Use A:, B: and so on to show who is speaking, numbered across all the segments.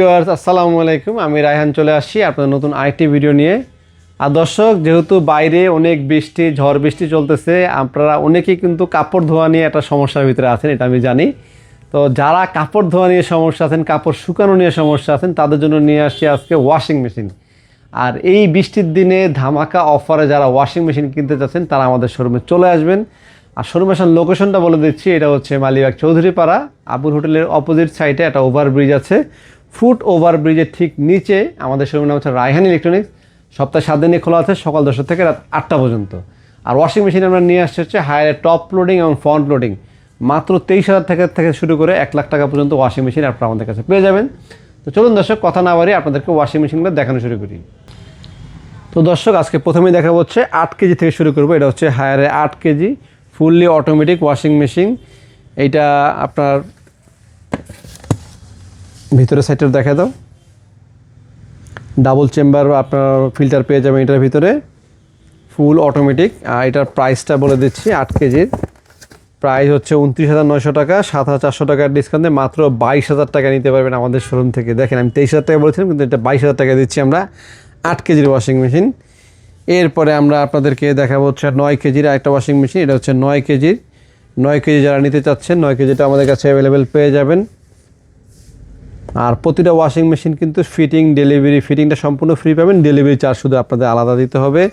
A: Viewers আসসালামু আলাইকুম, আমি রায়হান চলে আসছি আপনাদের নতুন আরেকটি ভিডিও নিয়ে। আর দর্শক, যেহেতু বাইরে অনেক বৃষ্টি, ঝড় বৃষ্টি চলতেছে, আপনারা অনেকেই কিন্তু কাপড় ধোয়া নিয়ে একটা সমস্যার ভিতরে আছেন, এটা আমি জানি। তো যারা কাপড় ধোয়া নিয়ে সমস্যা আছেন, কাপড় শুকানো নিয়ে সমস্যা আছেন, তাদের জন্য নিয়ে আসছি আজকে ওয়াশিং মেশিন। আর এই বৃষ্টির দিনে ধামাকা অফারে যারা ওয়াশিং মেশিন কিনতে চাচ্ছেন তারা আমাদের শোরুমে চলে আসবেন। আর শোরুম আসার লোকেশনটা বলে দিচ্ছি, এটা হচ্ছে মালিবাগ চৌধুরীপাড়া আবুল হোটেলের অপোজিট সাইডে একটা ওভারব্রিজ আছে। ফুট ওভারব্রিজের ঠিক নিচে আমাদের শোরুমের নাম হচ্ছে রায়হান ইলেকট্রনিক্স। সপ্তাহে 7 দিনই খোলা আছে, সকাল 10টা থেকে রাত 8টা পর্যন্ত। আর ওয়াশিং মেশিন আমরা নিয়ে আসছে হচ্ছে হায়ারের টপ লোডিং এবং ফ্রন্ট লোডিং। মাত্র 23,000 থেকে শুরু করে 1 লাখ টাকা পর্যন্ত ওয়াশিং মেশিন আপনারা আমাদের কাছে পেয়ে যাবেন। তো চলুন দর্শক, কথা না বাড়িয়ে আপনাদেরকে ওয়াশিং মেশিনগুলো দেখানো শুরু করি। তো দর্শক, আজকে প্রথমেই দেখাবো হচ্ছে 8 কেজি থেকে শুরু করবো। এটা হচ্ছে হায়ারের 8 KG fully automatic washing machine. এইটা আপনার ভিতরে সাইডটা দেখা দাও, ডাবল চেম্বার আপনার ফিল্টার পেয়ে যাবেন এটার ভিতরে, ফুল অটোমেটিক। আর এটার প্রাইসটা বলে দিচ্ছি, 8 কেজির প্রাইস হচ্ছে 29,900 টাকা। 7,400 টাকার ডিসকাউন্টে মাত্র 22,000 টাকা নিতে পারবেন আমাদের শোরুম থেকে। দেখেন, আমি 23,000 টাকা বলেছিলাম, কিন্তু এটা 22,000 টাকা দিচ্ছি আমরা 8 কেজির ওয়াশিং মেশিন। এরপরে আমরা আপনাদেরকে দেখাবো হচ্ছে 9 কেজির আরেকটা ওয়াশিং মেশিন। এটা হচ্ছে 9 কেজির। 9 কেজি যারা নিতে চাচ্ছেন, 9 কেজিটা আমাদের কাছে অ্যাভেলেবেল পেয়ে যাবেন। আর প্রতিটা ওয়াশিং মেশিন কিন্তু ডেলিভারি ফিটিংটা সম্পূর্ণ ফ্রি পাবেন, ডেলিভারি চার্জ শুধু আপনাদের আলাদা দিতে হবে।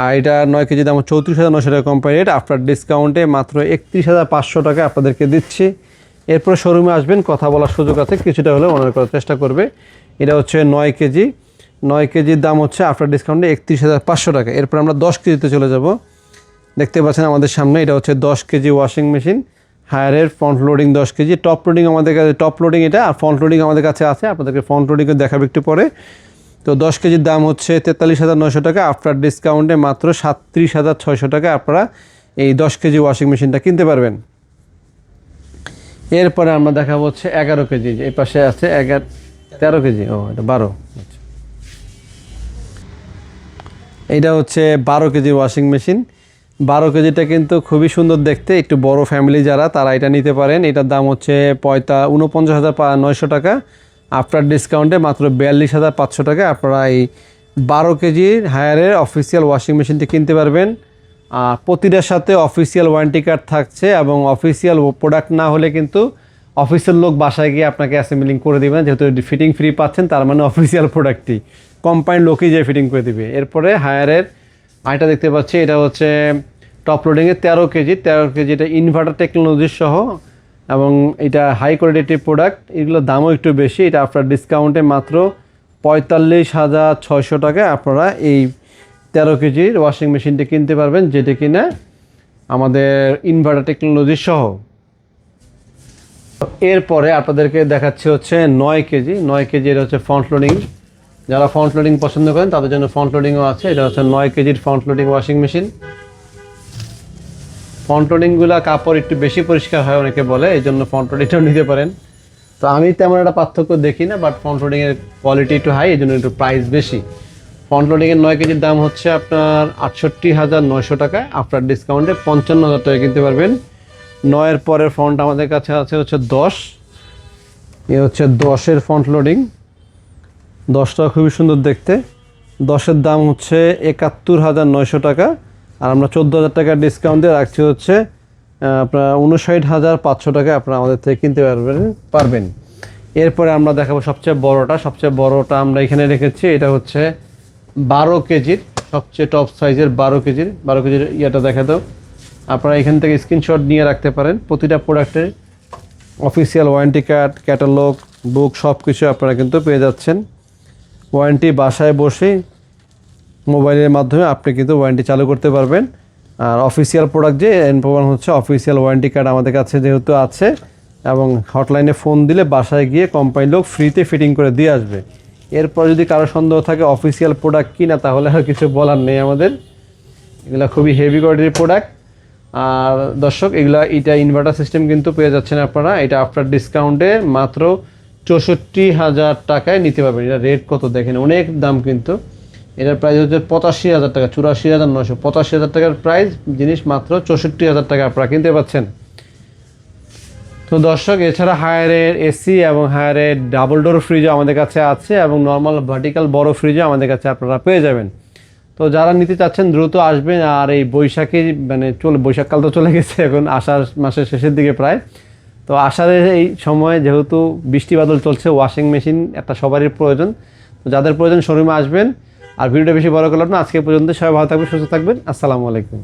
A: আর এটা 9 কেজি দাম 34,900 টাকা কোম্পানি রেট, আফটার ডিসকাউন্টে মাত্র 31,500 টাকা আপনাদেরকে দিচ্ছি। এরপরে শোরুমে আসবেন, কথা বলার সুযোগ আছে, কিছুটা হলেও অনার করার চেষ্টা করবে। এটা হচ্ছে 9 কেজি। 9 কেজির দাম হচ্ছে আফটার ডিসকাউন্টে 31,500 টাকা। এরপর আমরা 10 কেজিতে চলে যাব। দেখতে পাচ্ছেন আমাদের সামনে, এটা হচ্ছে 10 কেজি ওয়াশিং মেশিন হায়ারের front loading 10 KG. Top loading আমাদের কাছে, টপ লোডিং এটা, আর ফ্রন্ট লোডিং আমাদের কাছে আছে। আপনাদেরকে ফ্রন্ট লোডিংও দেখাবো একটু পরে। তো 10 কেজির দাম হচ্ছে 43,900 টাকা, আফটার ডিসকাউন্টে মাত্র 37,600 টাকা আপনারা এই 10 কেজি ওয়াশিং মেশিনটা কিনতে পারবেন। এরপরে আমরা দেখাবো হচ্ছে 11 কেজি। এই পাশে আছে 13 কেজি, এটা 12। আচ্ছা, এইটা হচ্ছে 12 কেজি ওয়াশিং মেশিন। 12 কেজিটা কিন্তু খুবই সুন্দর দেখতে, একটু বড় ফ্যামিলি যারা, তারা এটা নিতে পারেন। এটার দাম হচ্ছে 49,900 টাকা, আফটার ডিসকাউন্টে মাত্র 42,500 টাকা আপনারা এই 12 কেজির হায়ারের অফিসিয়াল ওয়াশিং মেশিনটি কিনতে পারবেন। আর প্রতিটার সাথে অফিসিয়াল ওয়ারেন্টি কার্ড থাকছে, এবং অফিসিয়াল প্রোডাক্ট না হলে কিন্তু অফিসের লোক বাসায় গিয়ে আপনাকে অ্যাসেম্বলিং করে দেবেন। যেহেতু ফিটিং ফ্রি পাচ্ছেন, তার মানে অফিসিয়াল প্রোডাক্টটি কোম্পানির লোকই যে ফিটিং করে দিবে। এরপরে হায়ারের আইটা দেখতে পাচ্ছি, এটা হচ্ছে টপ লোডিংয়ে 13 কেজি। 13 কেজি এটা ইনভার্টার টেকনোলজি সহ, এবং এটা হাই কোয়ালিটির প্রোডাক্ট। এগুলোর দামও একটু বেশি। এটা আপনার ডিসকাউন্টে মাত্র 45,600 টাকা আপনারা এই 13 কেজির ওয়াশিং মেশিনটি কিনতে পারবেন, যেটা কিনা আমাদের ইনভার্টার টেকনোলজি সহ। এরপরে আপনাদেরকে দেখাচ্ছি হচ্ছে 9 কেজি। 9 কেজি এটা হচ্ছে ফ্রন্ট লোডিং। যারা ফ্রন্ট লোডিং পছন্দ করেন তাদের জন্য ফ্রন্ট লোডিংও আছে। এটা হচ্ছে 9 কেজির front loading washing machine. Front লোডিংগুলো কাপড় একটু বেশি পরিষ্কার হয় অনেকে বলে, এই জন্য ফ্রন্ট লোডিংটাও নিতে পারেন। তো আমি তেমন একটা পার্থক্য দেখি না, বাট ফ্রন্ট লোডিংয়ের কোয়ালিটি একটু হাই, এই জন্য একটু প্রাইস বেশি। ফ্রন্ট লোডিংয়ের 9 কেজির দাম হচ্ছে আপনার 68,900 টাকা, আফটার ডিসকাউন্টে 55,000 টাকা কিনতে পারবেন। 9-এর পরের ফ্রন্ট আমাদের কাছে আছে হচ্ছে 10। এ হচ্ছে 10-এর ফ্রন্ট লোডিং। 10টা খুবই সুন্দর দেখতে। 10-এর দাম হচ্ছে 71,900 টাকা, আর আমরা 14,000 টাকার ডিসকাউন্ট দিয়ে রাখছি হচ্ছে আপনার 59,500 টাকা আপনারা আমাদের থেকে কিনতে পারবেন। এরপরে আমরা দেখাবো সবচেয়ে বড়টা আমরা এখানে রেখেছি। এটা হচ্ছে 12 কেজির, সবচেয়ে টপ সাইজের 12 কেজির ইয়েটা দেখা দাও। আপনারা এখান থেকে স্ক্রিনশট নিয়ে রাখতে পারেন। প্রতিটা প্রোডাক্টের অফিসিয়াল ওয়ারেন্টি কার্ড, ক্যাটালগ, বুক সব কিছু আপনারা কিন্তু পেয়ে যাচ্ছেন। ওয়ারেন্টি বাসায় বসে মোবাইলের মাধ্যমে আপনি কিন্তু ওয়ারেন্টি চালু করতে পারবেন। আর অফিসিয়াল প্রোডাক্ট যে প্রমাণ হচ্ছে অফিসিয়াল ওয়ারেন্টি কার্ড আমাদের কাছে যেহেতু আছে, এবং হটলাইনে ফোন দিলে বাসায় গিয়ে কোম্পানির লোক ফ্রিতে ফিটিং করে দিয়ে আসবে। এরপর যদি কারো সন্দেহ থাকে অফিসিয়াল প্রোডাক্ট কিনা, তাহলে আর কিছু বলার নেই আমাদের। এগুলো খুবই হেভি কোয়ালিটির প্রোডাক্ট। আর দর্শক, এটা ইনভার্টার সিস্টেম কিন্তু পেয়ে যাচ্ছেন আপনারা। এটা আফটার ডিসকাউন্টে মাত্র 64,000 টাকায় নিতে পারবেন। এটা রেট কত দেখেন, অনেক দাম কিন্তু। এটার প্রাইস হচ্ছে 85,000 টাকা, 84,900। 85,000 টাকার প্রাইস জিনিস মাত্র 64,000 টাকা আপনারা কিনতে পাচ্ছেন। তো দর্শক, এছাড়া হায়ারের এসি এবং হায়ারের ডাবল ডোর ফ্রিজও আমাদের কাছে আছে এবং নর্মাল ভার্টিক্যাল বড় ফ্রিজও আমাদের কাছে আপনারা পেয়ে যাবেন। তো যারা নিতে চাচ্ছেন দ্রুত আসবেন। আর এই বৈশাখী মানে বৈশাখকাল তো চলে গেছে, এখন আষাঢ় মাসের শেষের দিকে প্রায়। তো আষাঢ়ের এই সময় যেহেতু বৃষ্টি বাদল চলছে, ওয়াশিং মেশিন একটা সবারই প্রয়োজন। তো যাদের প্রয়োজন শোরুমে আসবেন। আর ভিডিওটা বেশি বড় করলাম না, আজকে পর্যন্ত। সবাই ভালো থাকবেন, সুস্থ থাকবেন। আসসালামু আলাইকুম।